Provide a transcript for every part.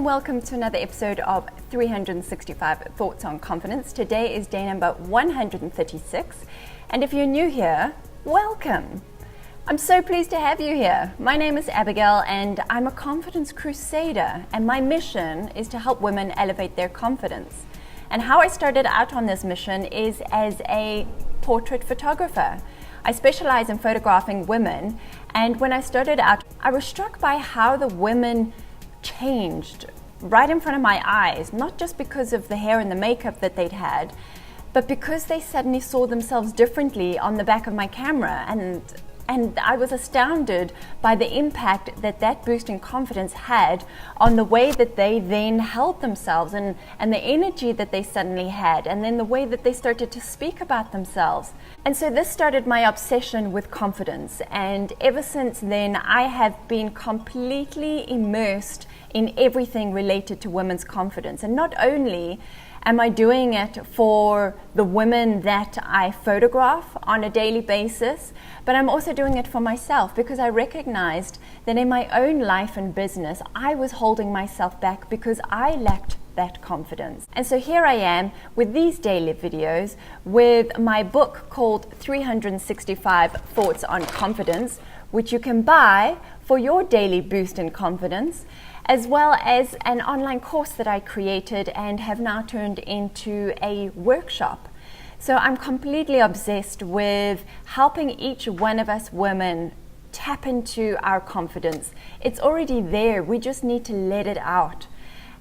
welcome to another episode of 365 Thoughts on Confidence. Today is day number 136, and if you're new here, welcome. I'm so pleased to have you here. My name is Abigail and I'm a confidence crusader, and my mission is to help women elevate their confidence. And how I started out on this mission is as a portrait photographer. I specialize in photographing women, and when I started out, I was struck by how the women changed right in front of my eyes, not just because of the hair and the makeup that they'd had, but because they suddenly saw themselves differently on the back of my camera. And I was astounded by the impact that boost in confidence had on the way that they then held themselves and the energy that they suddenly had, and then the way that they started to speak about themselves. And so this started my obsession with confidence. And ever since then, I have been completely immersed in everything related to women's confidence. And not only am I doing it for the women that I photograph on a daily basis, but I'm also doing it for myself, because I recognized that in my own life and business, I was holding myself back because I lacked that confidence. And so here I am with these daily videos with my book called 365 Thoughts on Confidence, which you can buy for your daily boost in confidence, as well as an online course that I created and have now turned into a workshop. So I'm completely obsessed with helping each one of us women tap into our confidence. It's already there, we just need to let it out.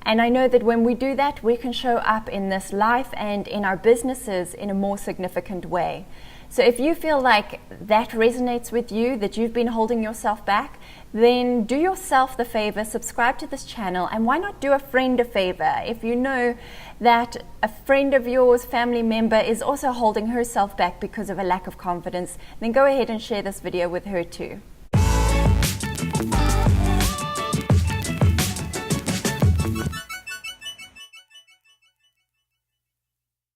And I know that when we do that, we can show up in this life and in our businesses in a more significant way. So if you feel like that resonates with you, that you've been holding yourself back, then do yourself the favor, subscribe to this channel, and why not do a friend a favor? If you know that a friend of yours, family member, is also holding herself back because of a lack of confidence, then go ahead and share this video with her too.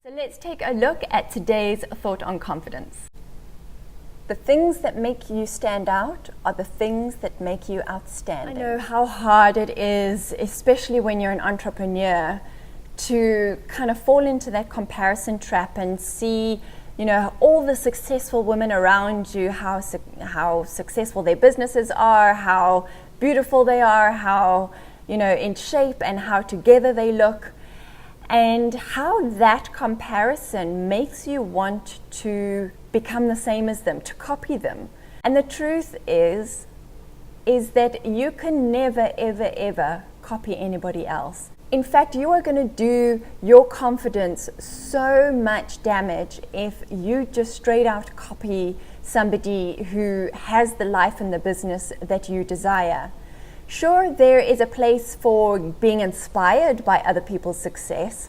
So let's take a look at today's thought on confidence. The things that make you stand out are the things that make you outstanding. I know how hard it is, especially when you're an entrepreneur, to kind of fall into that comparison trap and see, all the successful women around you, how successful their businesses are, how beautiful they are, how, in shape and how together they look. And how that comparison makes you want to become the same as them, to copy them. And the truth is that you can never, ever, ever copy anybody else. In fact, you are going to do your confidence so much damage if you just straight out copy somebody who has the life and the business that you desire. Sure, there is a place for being inspired by other people's success,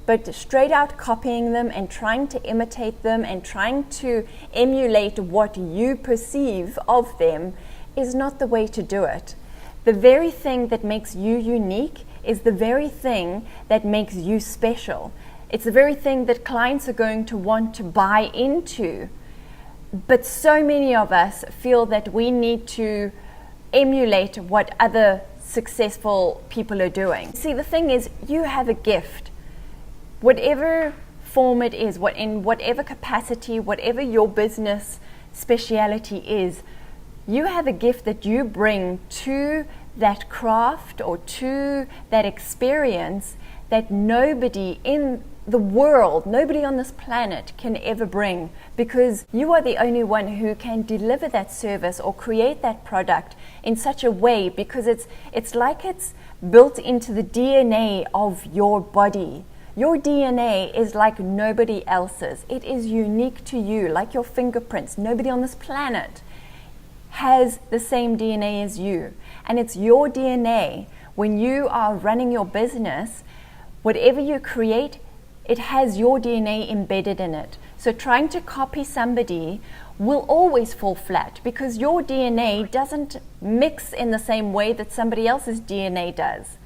but straight out copying them and trying to imitate them and trying to emulate what you perceive of them is not the way to do it. The very thing that makes you unique is the very thing that makes you special. It's the very thing that clients are going to want to buy into. But so many of us feel that we need to emulate what other successful people are doing. See, the thing is, you have a gift. Whatever form it is, in whatever capacity, whatever your business speciality is, you have a gift that you bring to that craft or to that experience that nobody in the world, nobody on this planet can ever bring, because you are the only one who can deliver that service or create that product in such a way, because it's like it's built into the DNA of your body. Your DNA is like nobody else's. It is unique to you, like your fingerprints. Nobody on this planet has the same DNA as you. And it's your DNA. When you are running your business, whatever you create, it has your DNA embedded in it. So trying to copy somebody will always fall flat, because your DNA doesn't mix in the same way that somebody else's DNA does.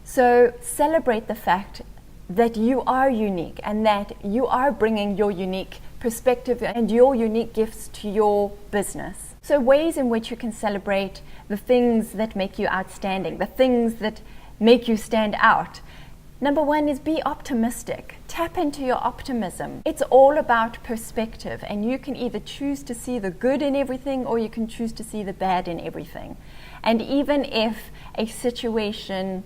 So celebrate the fact that you are unique and that you are bringing your unique perspective and your unique gifts to your business. So ways in which you can celebrate the things that make you outstanding, the things that make you stand out. Number one is be optimistic. Tap into your optimism. It's all about perspective, and you can either choose to see the good in everything or you can choose to see the bad in everything. And even if a situation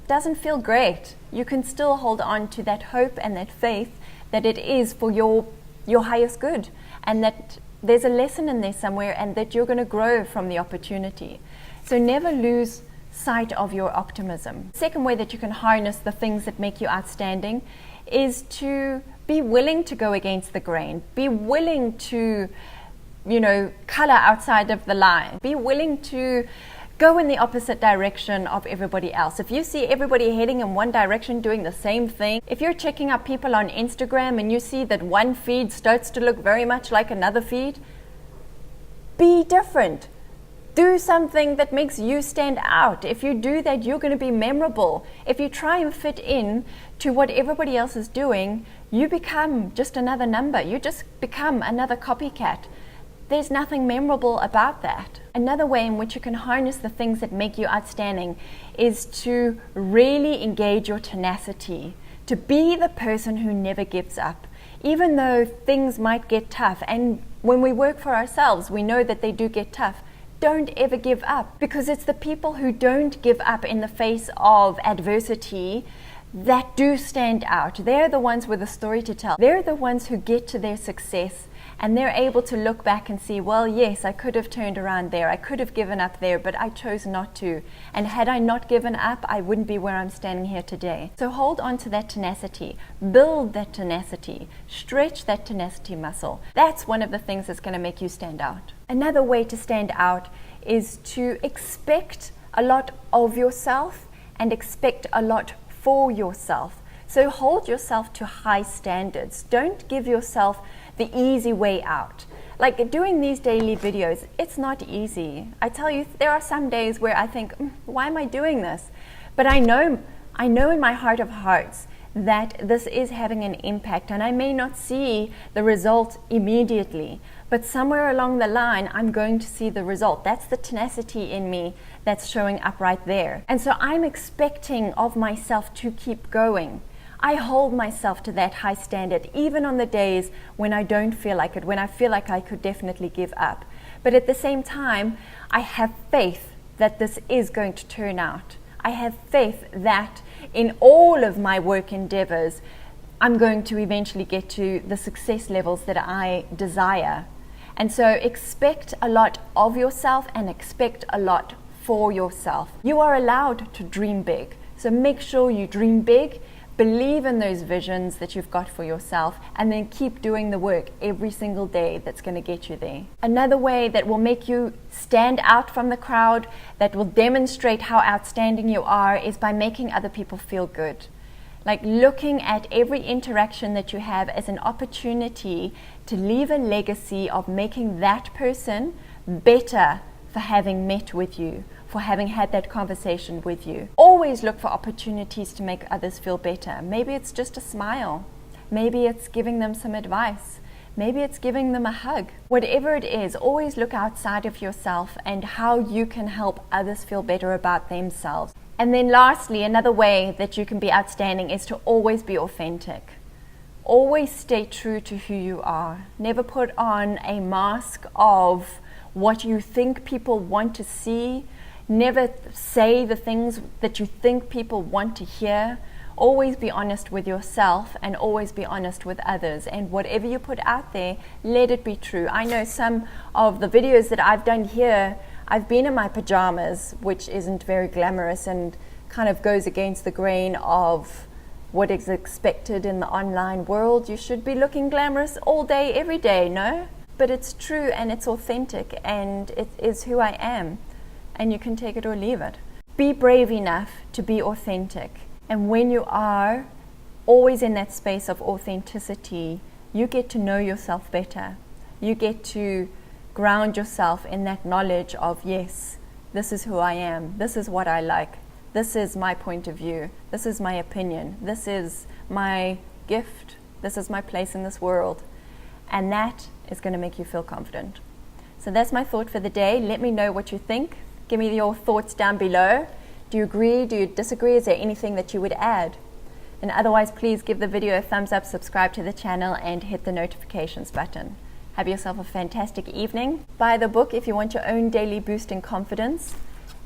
doesn't feel great, you can still hold on to that hope and that faith that it is for your highest good, and that there's a lesson in there somewhere, and that you're going to grow from the opportunity. So never lose sight of your optimism. Second way that you can harness the things that make you outstanding is to be willing to go against the grain. Be willing to, color outside of the line. Be willing to go in the opposite direction of everybody else. If you see everybody heading in one direction doing the same thing, if you're checking out people on Instagram and you see that one feed starts to look very much like another feed, be different. Do something that makes you stand out. If you do that, you're going to be memorable. If you try and fit in to what everybody else is doing, you become just another number. You just become another copycat. There's nothing memorable about that. Another way in which you can harness the things that make you outstanding is to really engage your tenacity, to be the person who never gives up. Even though things might get tough, and when we work for ourselves, we know that they do get tough. Don't ever give up, because it's the people who don't give up in the face of adversity that do stand out. They're the ones with a story to tell. They're the ones who get to their success and they're able to look back and see, well, yes, I could have turned around there. I could have given up there, but I chose not to. And had I not given up, I wouldn't be where I'm standing here today. So hold on to that tenacity. Build that tenacity. Stretch that tenacity muscle. That's one of the things that's going to make you stand out. Another way to stand out is to expect a lot of yourself and expect a lot for yourself. So hold yourself to high standards. Don't give yourself the easy way out. Like doing these daily videos, it's not easy. I tell you, there are some days where I think, why am I doing this? But I know in my heart of hearts that this is having an impact, and I may not see the result immediately, but somewhere along the line, I'm going to see the result. That's the tenacity in me that's showing up right there. And so I'm expecting of myself to keep going. I hold myself to that high standard, even on the days when I don't feel like it, when I feel like I could definitely give up. But at the same time, I have faith that this is going to turn out. I have faith that in all of my work endeavors, I'm going to eventually get to the success levels that I desire. And so expect a lot of yourself and expect a lot for yourself. You are allowed to dream big. So make sure you dream big, believe in those visions that you've got for yourself, and then keep doing the work every single day that's going to get you there. Another way that will make you stand out from the crowd, that will demonstrate how outstanding you are, is by making other people feel good. Like looking at every interaction that you have as an opportunity to leave a legacy of making that person better for having met with you, for having had that conversation with you. Always look for opportunities to make others feel better. Maybe it's just a smile. Maybe it's giving them some advice. Maybe it's giving them a hug. Whatever it is, always look outside of yourself and how you can help others feel better about themselves. And then lastly, another way that you can be outstanding is to always be authentic. Always stay true to who you are. Never put on a mask of what you think people want to see. Never say the things that you think people want to hear. Always be honest with yourself and always be honest with others. And whatever you put out there, let it be true. I know some of the videos that I've done here, I've been in my pajamas, which isn't very glamorous and kind of goes against the grain of what is expected in the online world. You should be looking glamorous all day, every day, no? But it's true and it's authentic and it is who I am. And you can take it or leave it. Be brave enough to be authentic. And when you are always in that space of authenticity, you get to know yourself better. You get to ground yourself in that knowledge of, yes, this is who I am. This is what I like. This is my point of view. This is my opinion. This is my gift. This is my place in this world. And that is going to make you feel confident. So that's my thought for the day. Let me know what you think. Give me your thoughts down below. Do you agree? Do you disagree? Is there anything that you would add? And otherwise, please give the video a thumbs up, subscribe to the channel, and hit the notifications button. Have yourself a fantastic evening. Buy the book if you want your own daily boost in confidence.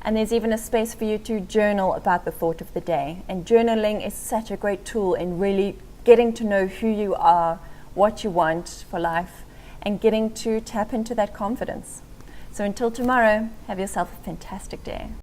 And there's even a space for you to journal about the thought of the day. And journaling is such a great tool in really getting to know who you are, what you want for life, and getting to tap into that confidence. So until tomorrow, have yourself a fantastic day.